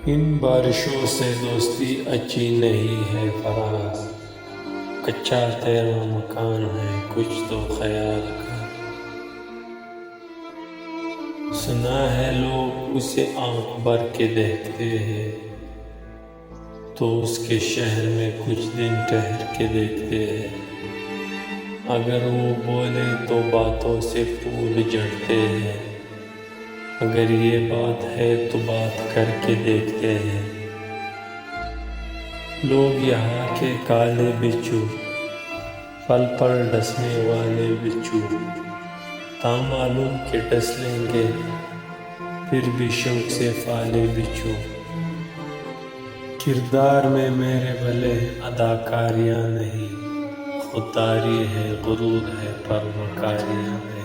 इन बारिशों से दोस्ती अच्छी नहीं है फराज, कच्चा तेरा मकान है कुछ तो ख्याल कर। सुना है लोग उसे आंख भर के देखते हैं, तो उसके शहर में कुछ दिन ठहर के देखते हैं। अगर वो बोले तो बातों से फूल झड़ते हैं, अगर ये बात है तो बात करके देखते हैं। लोग यहाँ के काले बिच्छू, फल पर डसने वाले बिच्छू, तामालूम के डस लेंगे फिर भी शौक से फाले बिच्छू। किरदार में मेरे भले अदाकारियाँ नहीं, खुददारी है गुरूर है पर मकारियाँ नहीं।